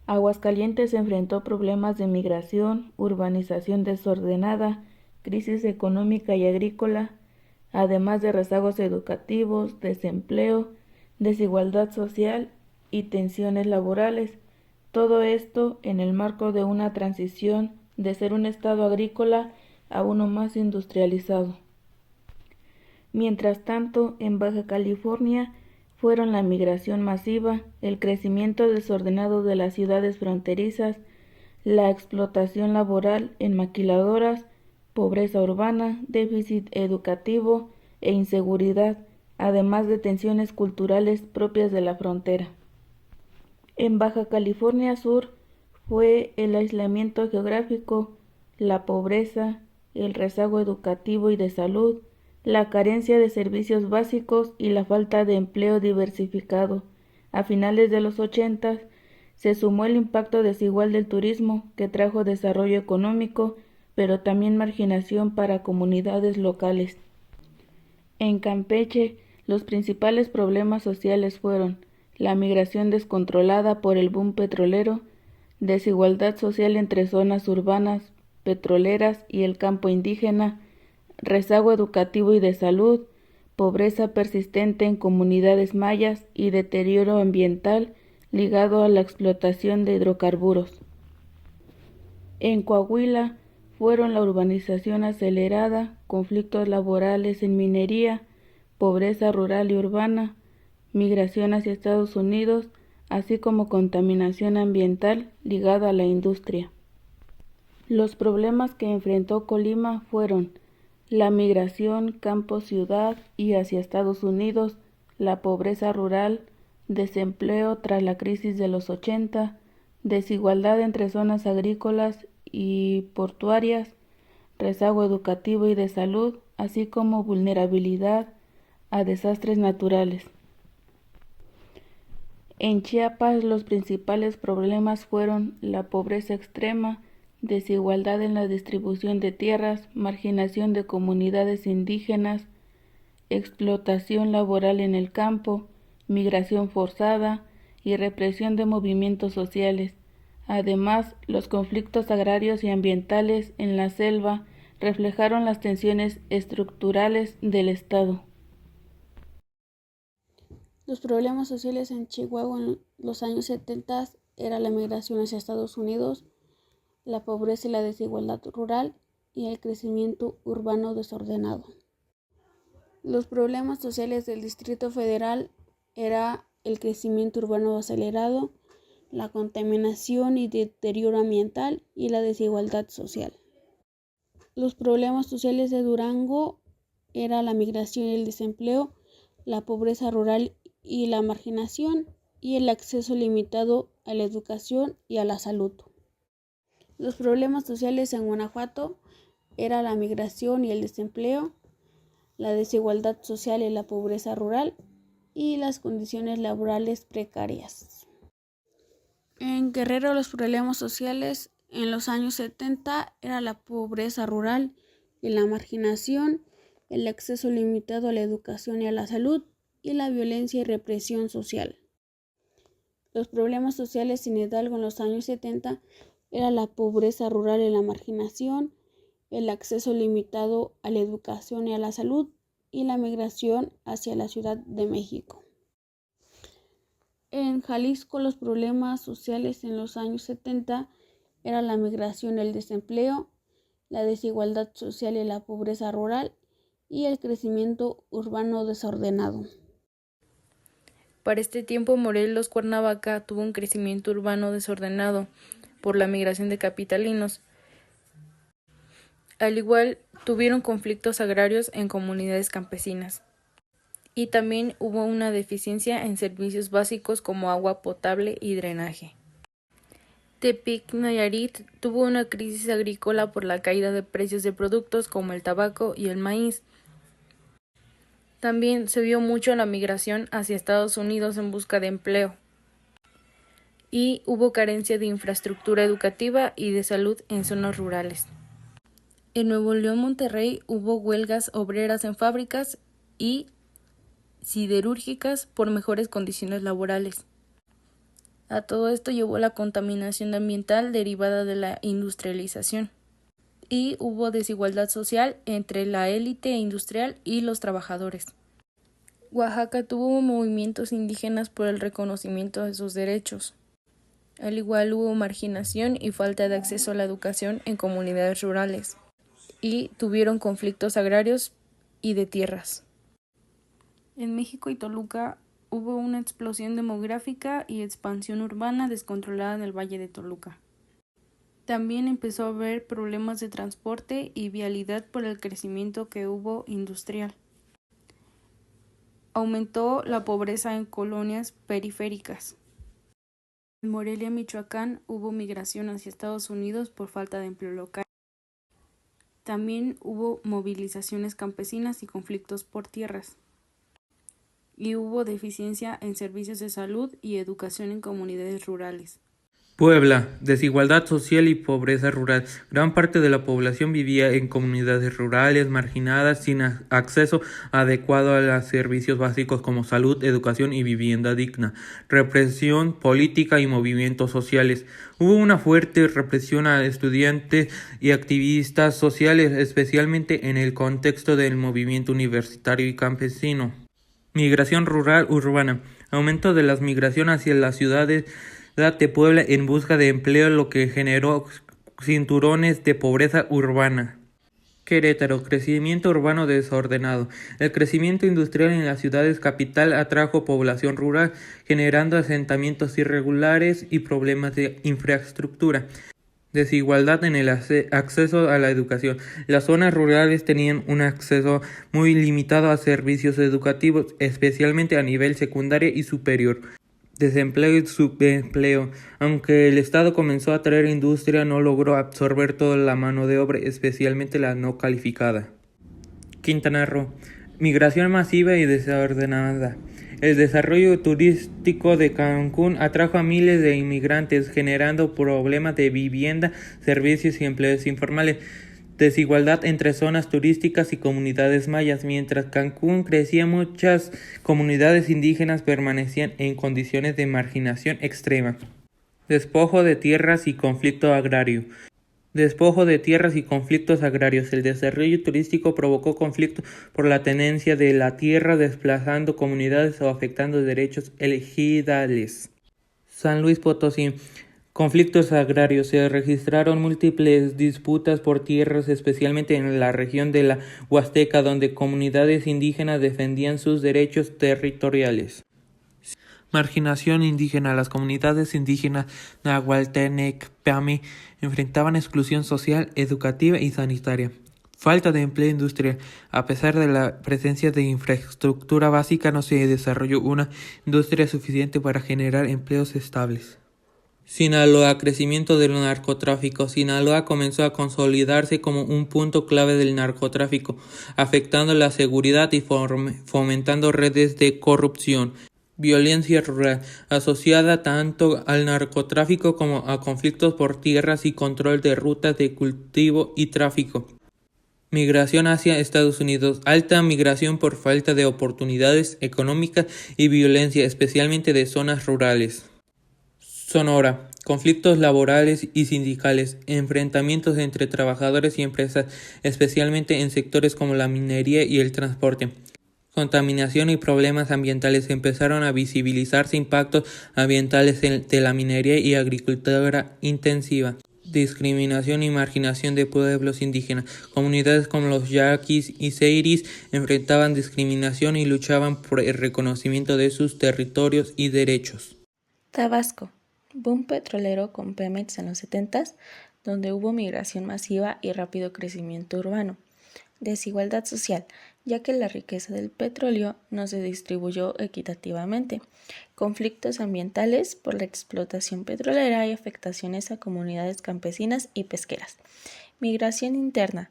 Aguascalientes enfrentó problemas de migración, urbanización desordenada, crisis económica y agrícola, además de rezagos educativos, desempleo, desigualdad social y tensiones laborales. Todo esto en el marco de una transición de ser un estado agrícola a uno más industrializado. Mientras tanto, en Baja California fueron la migración masiva, el crecimiento desordenado de las ciudades fronterizas, la explotación laboral en maquiladoras, pobreza urbana, déficit educativo e inseguridad, además de tensiones culturales propias de la frontera. En Baja California Sur fue el aislamiento geográfico, la pobreza, el rezago educativo y de salud, la carencia de servicios básicos y la falta de empleo diversificado. A finales de los 80 se sumó el impacto desigual del turismo, que trajo desarrollo económico, pero también marginación para comunidades locales. En Campeche, los principales problemas sociales fueron la migración descontrolada por el boom petrolero, desigualdad social entre zonas urbanas, petroleras y el campo indígena, rezago educativo y de salud, pobreza persistente en comunidades mayas y deterioro ambiental ligado a la explotación de hidrocarburos. En Coahuila fueron la urbanización acelerada, conflictos laborales en minería, pobreza rural y urbana, migración hacia Estados Unidos, así como contaminación ambiental ligada a la industria. Los problemas que enfrentó Colima fueron la migración campo-ciudad y hacia Estados Unidos, la pobreza rural, desempleo tras la crisis de los 80, desigualdad entre zonas agrícolas y portuarias, rezago educativo y de salud, así como vulnerabilidad a desastres naturales. En Chiapas los principales problemas fueron la pobreza extrema, desigualdad en la distribución de tierras, marginación de comunidades indígenas, explotación laboral en el campo, migración forzada y represión de movimientos sociales. Además, los conflictos agrarios y ambientales en la selva reflejaron las tensiones estructurales del Estado. Los problemas sociales en Chihuahua en los años 70 era la migración hacia Estados Unidos, la pobreza y la desigualdad rural y el crecimiento urbano desordenado. Los problemas sociales del Distrito Federal era el crecimiento urbano acelerado, la contaminación y deterioro ambiental y la desigualdad social. Los problemas sociales de Durango era la migración y el desempleo, la pobreza rural y la marginación y el acceso limitado a la educación y a la salud. Los problemas sociales en Guanajuato era la migración y el desempleo, la desigualdad social y la pobreza rural y las condiciones laborales precarias. En Guerrero los problemas sociales en los años 70 era la pobreza rural y la marginación, el acceso limitado a la educación y a la salud y la violencia y represión social. Los problemas sociales en Hidalgo en los años 70 era la pobreza rural y la marginación, el acceso limitado a la educación y a la salud y la migración hacia la Ciudad de México. En Jalisco los problemas sociales en los años 70 era la migración y el desempleo, la desigualdad social y la pobreza rural y el crecimiento urbano desordenado. Para este tiempo, Morelos, Cuernavaca tuvo un crecimiento urbano desordenado por la migración de capitalinos. Al igual, tuvieron conflictos agrarios en comunidades campesinas. Y también hubo una deficiencia en servicios básicos como agua potable y drenaje. Tepic, Nayarit, tuvo una crisis agrícola por la caída de precios de productos como el tabaco y el maíz. También se vio mucho la migración hacia Estados Unidos en busca de empleo. Y hubo carencia de infraestructura educativa y de salud en zonas rurales. En Nuevo León, Monterrey, hubo huelgas obreras en fábricas y siderúrgicas por mejores condiciones laborales. A todo esto llevó la contaminación ambiental derivada de la industrialización y hubo desigualdad social entre la élite industrial y los trabajadores. Oaxaca tuvo movimientos indígenas por el reconocimiento de sus derechos. Al igual hubo marginación y falta de acceso a la educación en comunidades rurales y tuvieron conflictos agrarios y de tierras. En México y Toluca hubo una explosión demográfica y expansión urbana descontrolada en el Valle de Toluca. También empezó a haber problemas de transporte y vialidad por el crecimiento que hubo industrial. Aumentó la pobreza en colonias periféricas. En Morelia, Michoacán, hubo migración hacia Estados Unidos por falta de empleo local. También hubo movilizaciones campesinas y conflictos por tierras. Y hubo deficiencia en servicios de salud y educación en comunidades rurales. Puebla, desigualdad social y pobreza rural. Gran parte de la población vivía en comunidades rurales, marginadas, sin acceso adecuado a los servicios básicos como salud, educación y vivienda digna. Represión política y movimientos sociales. Hubo una fuerte represión a estudiantes y activistas sociales, especialmente en el contexto del movimiento universitario y campesino. Migración rural-urbana. Aumento de la migración hacia las ciudades de Puebla en busca de empleo, lo que generó cinturones de pobreza urbana. Querétaro, crecimiento urbano desordenado. El crecimiento industrial en las ciudades capital atrajo población rural, generando asentamientos irregulares y problemas de infraestructura. Desigualdad en el acceso a la educación. Las zonas rurales tenían un acceso muy limitado a servicios educativos, especialmente a nivel secundario y superior. Desempleo y subempleo. Aunque el Estado comenzó a traer industria, no logró absorber toda la mano de obra, especialmente la no calificada. Quintana Roo. Migración masiva y desordenada. El desarrollo turístico de Cancún atrajo a miles de inmigrantes, generando problemas de vivienda, servicios y empleos informales. Desigualdad entre zonas turísticas y comunidades mayas. Mientras Cancún crecía, muchas comunidades indígenas permanecían en condiciones de marginación extrema. Despojo de tierras y conflicto agrario. Despojo de tierras y conflictos agrarios. El desarrollo turístico provocó conflictos por la tenencia de la tierra, desplazando comunidades o afectando derechos ejidales. San Luis Potosí. Conflictos agrarios. Se registraron múltiples disputas por tierras, especialmente en la región de la Huasteca, donde comunidades indígenas defendían sus derechos territoriales. Marginación indígena. Las comunidades indígenas Nahualtenec, Pami enfrentaban exclusión social, educativa y sanitaria. Falta de empleo industrial. A pesar de la presencia de infraestructura básica, no se desarrolló una industria suficiente para generar empleos estables. Sinaloa, crecimiento del narcotráfico. Sinaloa comenzó a consolidarse como un punto clave del narcotráfico, afectando la seguridad y fomentando redes de corrupción. Violencia rural, asociada tanto al narcotráfico como a conflictos por tierras y control de rutas de cultivo y tráfico. Migración hacia Estados Unidos. Alta migración por falta de oportunidades económicas y violencia, especialmente de zonas rurales. Sonora. Conflictos laborales y sindicales, enfrentamientos entre trabajadores y empresas, especialmente en sectores como la minería y el transporte. Contaminación y problemas ambientales. Empezaron a visibilizarse impactos ambientales de la minería y agricultura intensiva. Discriminación y marginación de pueblos indígenas. Comunidades como los yaquis y seiris enfrentaban discriminación y luchaban por el reconocimiento de sus territorios y derechos. Tabasco. Boom petrolero con Pemex en los 70s, donde hubo migración masiva y rápido crecimiento urbano. Desigualdad social, ya que la riqueza del petróleo no se distribuyó equitativamente. Conflictos ambientales por la explotación petrolera y afectaciones a comunidades campesinas y pesqueras. Migración interna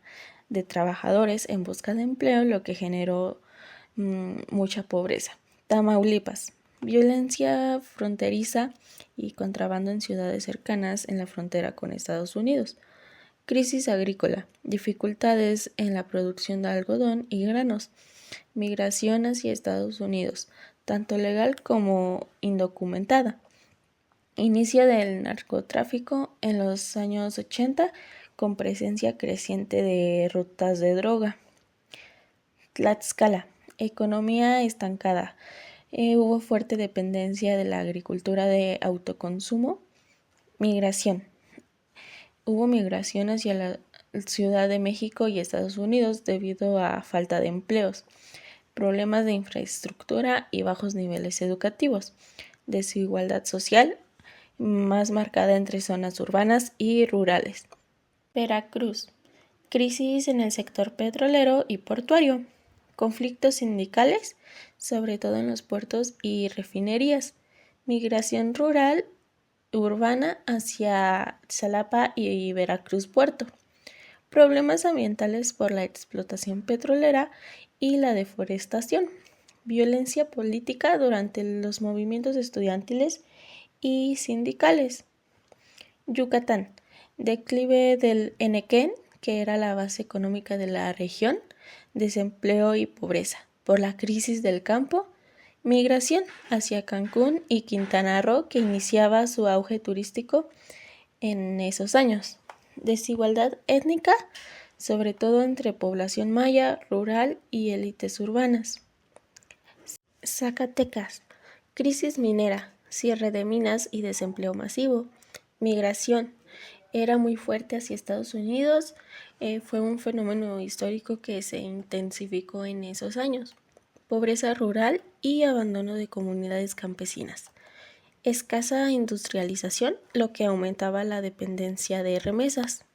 de trabajadores en busca de empleo, lo que generó mucha pobreza. Tamaulipas. Violencia fronteriza y contrabando en ciudades cercanas en la frontera con Estados Unidos. Crisis agrícola, dificultades en la producción de algodón y granos. Migración hacia Estados Unidos, tanto legal como indocumentada. Inicio del narcotráfico en los años 80 con presencia creciente de rutas de droga. Tlaxcala, economía estancada. Hubo fuerte dependencia de la agricultura de autoconsumo. Migración. Hubo migración hacia la Ciudad de México y Estados Unidos debido a falta de empleos, problemas de infraestructura y bajos niveles educativos. Desigualdad social más marcada entre zonas urbanas y rurales. Veracruz. Crisis en el sector petrolero y portuario. Conflictos sindicales, sobre todo en los puertos y refinerías. Migración rural urbana hacia Xalapa y Veracruz Puerto. Problemas ambientales por la explotación petrolera y la deforestación. Violencia política durante los movimientos estudiantiles y sindicales. Yucatán. Declive del Enequén, que era la base económica de la región, desempleo y pobreza por la crisis del campo, migración hacia Cancún y Quintana Roo, que iniciaba su auge turístico en esos años. Desigualdad étnica, sobre todo entre población maya, rural y élites urbanas. Zacatecas. Crisis minera, cierre de minas y desempleo masivo. Migración. Era muy fuerte hacia Estados Unidos. Fue un fenómeno histórico que se intensificó en esos años. Pobreza rural y abandono de comunidades campesinas. Escasa industrialización, lo que aumentaba la dependencia de remesas.